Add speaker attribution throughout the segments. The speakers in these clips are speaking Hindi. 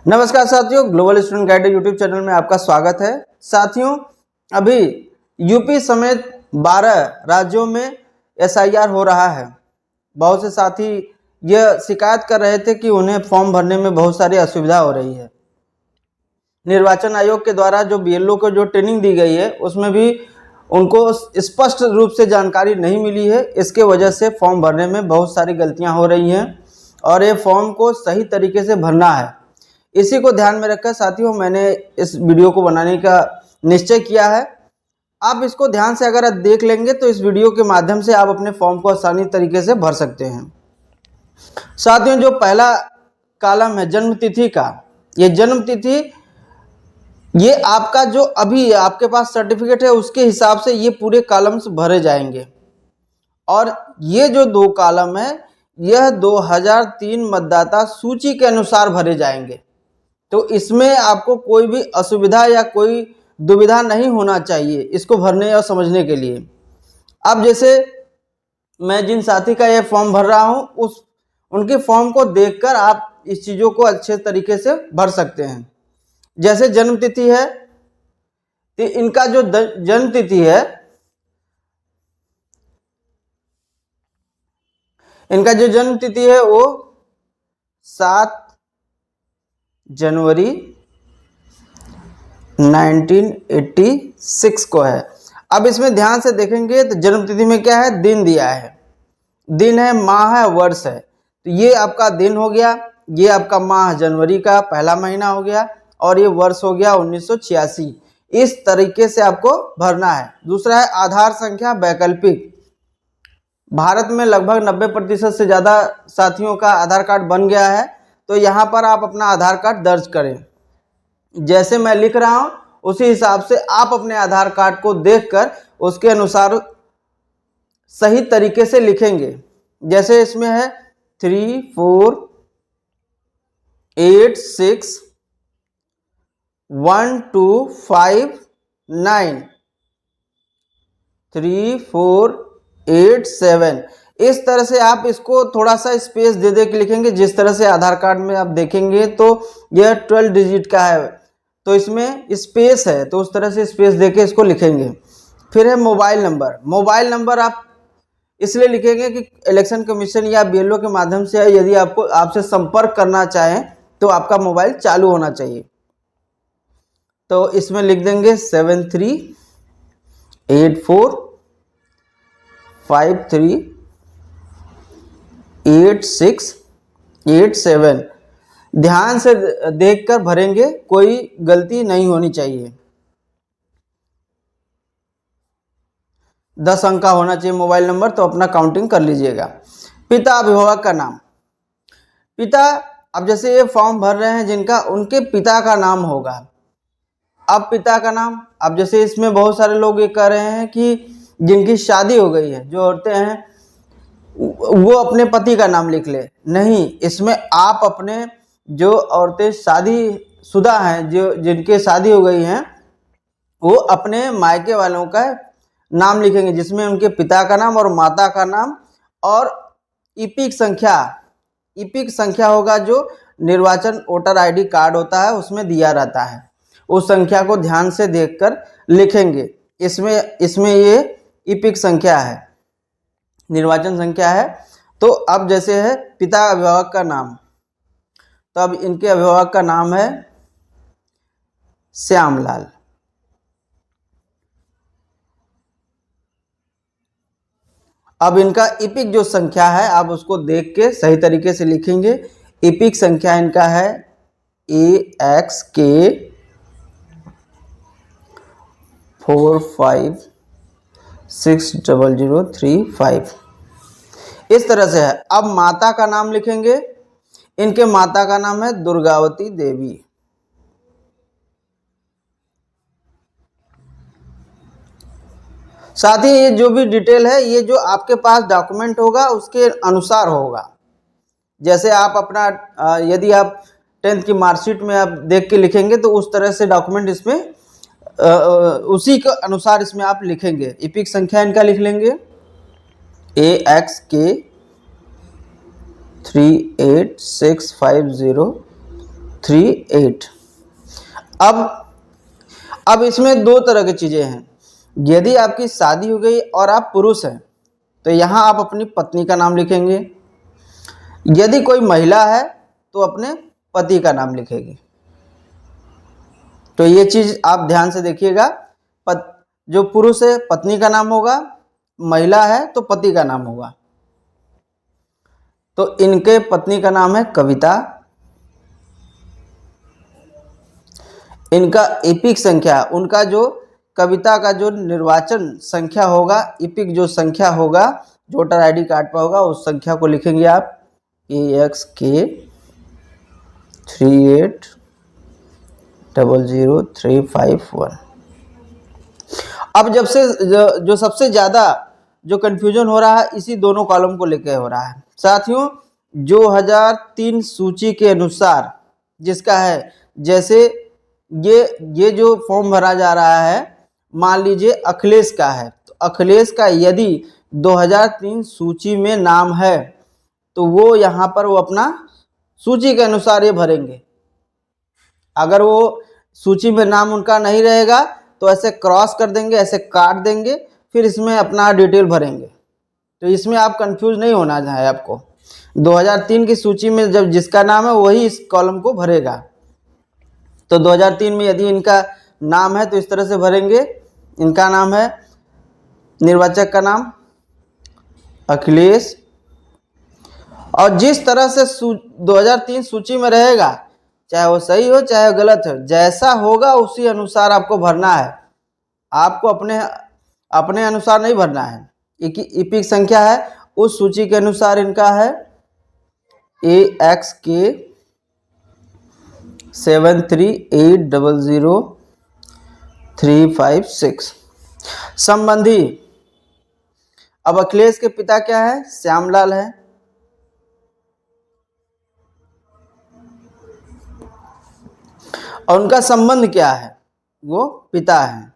Speaker 1: नमस्कार साथियों, global student guide YouTube channel में आपका स्वागत है। साथियों, अभी यूपी समेत 12 राज्यों में एसआईआर हो रहा है। बहुत से साथी यह शिकायत कर रहे थे कि उन्हें फॉर्म भरने में बहुत सारी असुविधा हो रही है। निर्वाचन आयोग के द्वारा जो बीएलओ को जो ट्रेनिंग दी गई है उसमें भी उनको स्पष्ट रूप से जानकारी नहीं मिली है। इसके वजह से फॉर्म भरने में बहुत सारी गलतियां हो रही हैं और ये फॉर्म को सही तरीके से भरना है। इसी को ध्यान में रखकर साथियों मैंने इस वीडियो को बनाने का निश्चय किया है। आप इसको ध्यान से अगर आप देख लेंगे तो इस वीडियो के माध्यम से आप अपने फॉर्म को आसानी तरीके से भर सकते हैं। साथियों, जो पहला कॉलम है जन्म तिथि का, ये जन्म तिथि ये आपका जो अभी आपके पास सर्टिफिकेट है उसके हिसाब से ये पूरे कॉलम्स भरे जाएंगे। और ये जो 2 कॉलम है यह 2003 मतदाता सूची के अनुसार भरे जाएंगे। तो इसमें आपको कोई भी असुविधा या कोई दुविधा नहीं होना चाहिए इसको भरने और समझने के लिए। अब जैसे मैं जिन साथी का ये फॉर्म भर रहा हूँ उनके फॉर्म को देखकर आप इस चीज़ों को अच्छे तरीके से भर सकते हैं। जैसे जन्म तिथि है तो इनका जो जन्म तिथि है, इनका जो जन्म तिथि है वो 7 जनवरी 1986 को है। अब इसमें ध्यान से देखेंगे तो जन्म तिथि में क्या है, दिन दिया है, दिन है, माह है, वर्ष है। तो ये आपका दिन हो गया, ये आपका माह जनवरी का पहला महीना हो गया और ये वर्ष हो गया 1986। इस तरीके से आपको भरना है। दूसरा है आधार संख्या वैकल्पिक। भारत में लगभग 90% से ज़्यादा साथियों का आधार कार्ड बन गया है, तो यहाँ पर आप अपना आधार कार्ड दर्ज करें। जैसे मैं लिख रहा हूँ उसी हिसाब से आप अपने आधार कार्ड को देखकर उसके अनुसार सही तरीके से लिखेंगे। जैसे इसमें है 3 4 8 6 1 2 5 9 3 4 8 7। इस तरह से आप इसको थोड़ा सा स्पेस दे दे के लिखेंगे। जिस तरह से आधार कार्ड में आप देखेंगे तो यह 12 डिजिट का है तो इसमें स्पेस है, तो उस तरह से स्पेस दे के इसको लिखेंगे। फिर है मोबाइल नंबर। मोबाइल नंबर आप इसलिए लिखेंगे कि इलेक्शन कमीशन या बीएलओ के माध्यम से यदि आपको आपसे संपर्क करना चाहें तो आपका मोबाइल चालू होना चाहिए। तो इसमें लिख देंगे 7384538687। ध्यान से देखकर भरेंगे, कोई गलती नहीं होनी चाहिए। 10 अंक का होना चाहिए मोबाइल नंबर, तो अपना काउंटिंग कर लीजिएगा। पिता अभिभावक का नाम। पिता, अब जैसे ये फॉर्म भर रहे हैं जिनका, उनके पिता का नाम होगा। अब पिता का नाम, अब जैसे इसमें बहुत सारे लोग ये कह रहे हैं कि जिनकी शादी हो गई है, जो औरतें हैं वो अपने पति का नाम लिख ले। नहीं, इसमें आप अपने जो औरतें शादीशुदा हैं, जो जिनके शादी हो गई हैं, वो अपने मायके वालों का नाम लिखेंगे जिसमें उनके पिता का नाम और माता का नाम और ईपिक संख्या होगा जो निर्वाचन वोटर आईडी कार्ड होता है उसमें दिया रहता है। उस संख्या को ध्यान से देखकर लिखेंगे। इसमें ये ईपिक संख्या है, निर्वाचन संख्या है। तो अब जैसे है पिता अभिभावक का नाम, तो अब इनके अभिभावक का नाम है श्यामलाल। अब इनका ईपिक जो संख्या है आप उसको देख के सही तरीके से लिखेंगे। ईपिक संख्या इनका है AXK 45600035। इस तरह से है। अब माता का नाम लिखेंगे। इनके माता का नाम है दुर्गावती देवी। साथ ही ये जो भी डिटेल है ये जो आपके पास डॉक्यूमेंट होगा उसके अनुसार होगा। जैसे आप अपना यदि आप 10th की मार्कशीट में आप देख के लिखेंगे तो उस तरह से डॉक्यूमेंट इसमें उसी के अनुसार इसमें आप लिखेंगे। ईपिक संख्या इनका लिख लेंगे AXK 38650 38। अब इसमें दो तरह की चीज़ें हैं। यदि आपकी शादी हो गई और आप पुरुष हैं तो यहाँ आप अपनी पत्नी का नाम लिखेंगे। यदि कोई महिला है तो अपने पति का नाम लिखेगी। तो ये चीज़ आप ध्यान से देखिएगा। जो पुरुष है पत्नी का नाम होगा, महिला है तो पति का नाम होगा। तो इनके पत्नी का नाम है कविता। इनका इपिक संख्या, उनका जो कविता का जो निर्वाचन संख्या होगा, इपिक जो संख्या होगा जो वोटर आईडी कार्ड पर होगा, उस संख्या को लिखेंगे आप AXK 38000351। अब जब से जो सबसे ज़्यादा जो कन्फ्यूजन हो रहा है इसी दोनों कॉलम को लेकर हो रहा है साथियों। 2003 सूची के अनुसार जिसका है, जैसे ये जो फॉर्म भरा जा रहा है, मान लीजिए अखिलेश का है, तो अखिलेश का यदि 2003 सूची में नाम है तो वो यहाँ पर वो अपना सूची के अनुसार ये भरेंगे। अगर वो सूची में नाम उनका नहीं रहेगा तो ऐसे क्रॉस कर देंगे, ऐसे काट देंगे, फिर इसमें अपना डिटेल भरेंगे। तो इसमें आप कंफ्यूज नहीं होना है आपको। 2003 की सूची में जब जिसका नाम है वही इस कॉलम को भरेगा। तो 2003 में यदि इनका नाम है तो इस तरह से भरेंगे। इनका नाम है, निर्वाचक का नाम अखिलेश, और जिस तरह से 2003 सूची में रहेगा, चाहे वो सही हो चाहे वो गलत हो, जैसा होगा उसी अनुसार आपको भरना है। आपको अपने अनुसार नहीं भरना है। इपिक संख्या है उस सूची के अनुसार इनका है AXK 738000356। संबंधी, अब अखिलेश के पिता क्या है? श्यामलाल है। और उनका संबंध क्या है? वो पिता है।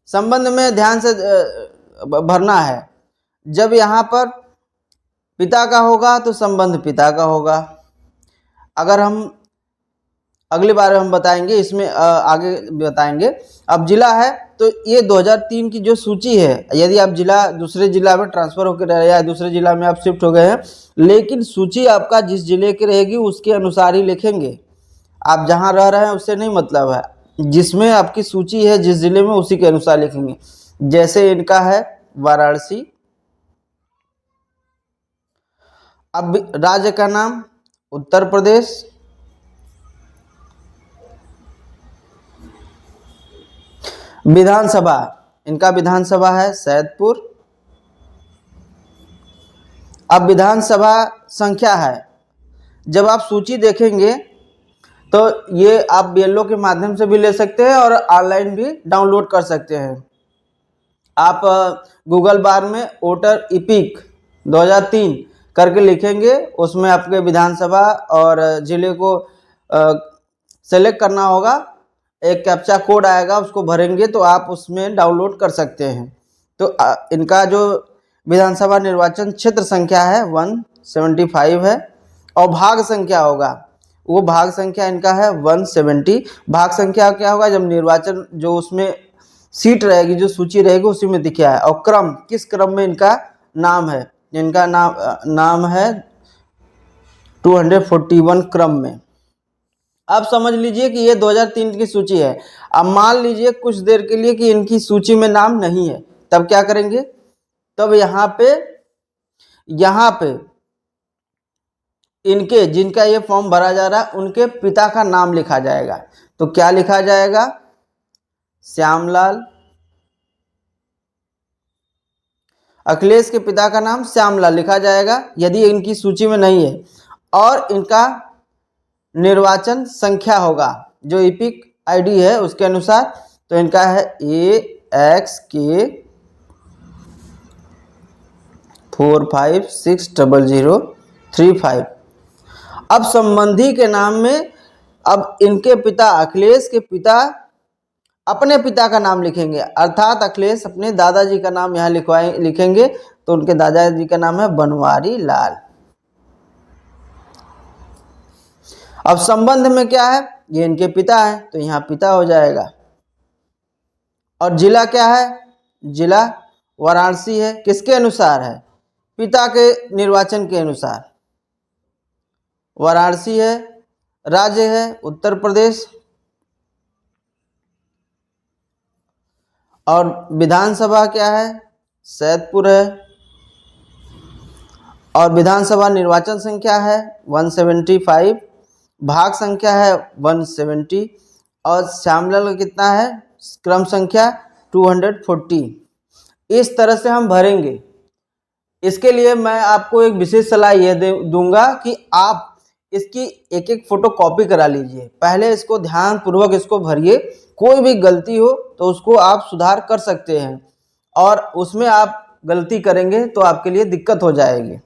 Speaker 1: संबंध में ध्यान से भरना है। जब यहाँ पर पिता का होगा तो संबंध पिता का होगा। अगर हम अगली बार हम बताएंगे, इसमें आगे बताएंगे। अब जिला है तो ये 2003 की जो सूची है, यदि आप दूसरे जिला में ट्रांसफर होकर या दूसरे जिला में आप शिफ्ट हो गए हैं, लेकिन सूची आपका जिस जिले की रहेगी उसके अनुसार ही लिखेंगे। आप जहां रह रहे हैं उससे नहीं मतलब है, जिसमें आपकी सूची है जिस जिले में उसी के अनुसार लिखेंगे। जैसे इनका है वाराणसी। अब राज्य का नाम उत्तर प्रदेश। विधानसभा, इनका विधानसभा है सैदपुर। अब विधानसभा संख्या है, जब आप सूची देखेंगे तो ये आप BLO के माध्यम से भी ले सकते हैं और ऑनलाइन भी डाउनलोड कर सकते हैं। आप गूगल बार में वोटर इपिक 2003 करके लिखेंगे, उसमें आपके विधानसभा और जिले को सेलेक्ट करना होगा। एक कैप्चा कोड आएगा, उसको भरेंगे तो आप उसमें डाउनलोड कर सकते हैं। तो इनका जो विधानसभा निर्वाचन क्षेत्र संख्या है 175 है। और भाग संख्या होगा, वो भाग संख्या इनका है 170। भाग संख्या क्या होगा? जब निर्वाचन जो उसमें सीट रहेगी, जो सूची रहेगी उसी में दिखा है। और क्रम, किस क्रम में इनका नाम है? इनका नाम है 241 क्रम में। अब समझ लीजिए कि ये 2003 की सूची है। अब मान लीजिए कुछ देर के लिए कि इनकी सूची में नाम नहीं है, तब क्या करेंगे? तब यहाँ पे इनके जिनका ये फॉर्म भरा जा रहा है उनके पिता का नाम लिखा जाएगा। तो क्या लिखा जाएगा? श्यामलाल। अखिलेश के पिता का नाम श्यामलाल लिखा जाएगा यदि इनकी सूची में नहीं है। और इनका निर्वाचन संख्या होगा जो इपिक आईडी है उसके अनुसार, तो इनका है AXK 4560035। अब संबंधी के नाम में अब इनके पिता, अखिलेश के पिता अपने पिता का नाम लिखेंगे, अर्थात अखिलेश अपने दादाजी का नाम यहाँ लिखेंगे। तो उनके दादाजी का नाम है बनवारी लाल। अब संबंध में क्या है, ये इनके पिता है तो यहाँ पिता हो जाएगा। और जिला क्या है, जिला वाराणसी है, किसके अनुसार है, पिता के निर्वाचन के अनुसार वाराणसी है। राज्य है उत्तर प्रदेश। और विधानसभा क्या है, सैदपुर है। और विधानसभा निर्वाचन संख्या है 175, भाग संख्या है 170 और श्यामलाल का कितना है, क्रम संख्या 240। इस तरह से हम भरेंगे। इसके लिए मैं आपको एक विशेष सलाह ये दूंगा कि आप इसकी एक एक फोटो कॉपी करा लीजिए। पहले इसको ध्यान पूर्वक इसको भरिए, कोई भी गलती हो तो उसको आप सुधार कर सकते हैं, और उसमें आप गलती करेंगे तो आपके लिए दिक्कत हो जाएगी।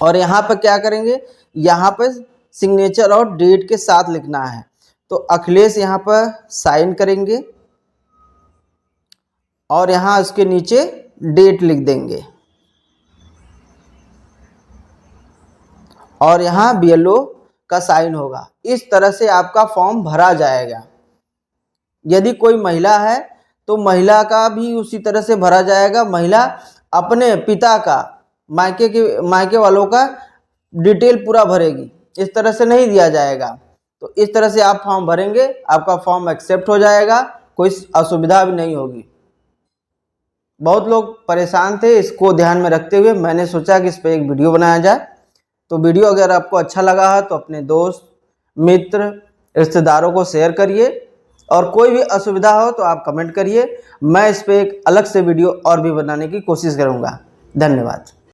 Speaker 1: और यहाँ पर क्या करेंगे, यहाँ पर सिग्नेचर और डेट के साथ लिखना है। तो अखिलेश यहाँ पर साइन करेंगे और यहाँ उसके नीचे डेट लिख देंगे और यहाँ BLO का साइन होगा। इस तरह से आपका फॉर्म भरा जाएगा। यदि कोई महिला है तो महिला का भी उसी तरह से भरा जाएगा। महिला अपने पिता का, मायके वालों का डिटेल पूरा भरेगी, इस तरह से नहीं दिया जाएगा। तो इस तरह से आप फॉर्म भरेंगे, आपका फॉर्म एक्सेप्ट हो जाएगा, कोई असुविधा भी नहीं होगी। बहुत लोग परेशान थे, इसको ध्यान में रखते हुए मैंने सोचा कि इस पर एक वीडियो बनाया जाए। तो वीडियो अगर आपको अच्छा लगा है तो अपने दोस्त, मित्र, रिश्तेदारों को शेयर करिए, और कोई भी असुविधा हो तो आप कमेंट करिए। मैं इस पर एक अलग से वीडियो और भी बनाने की कोशिश करूँगा। धन्यवाद।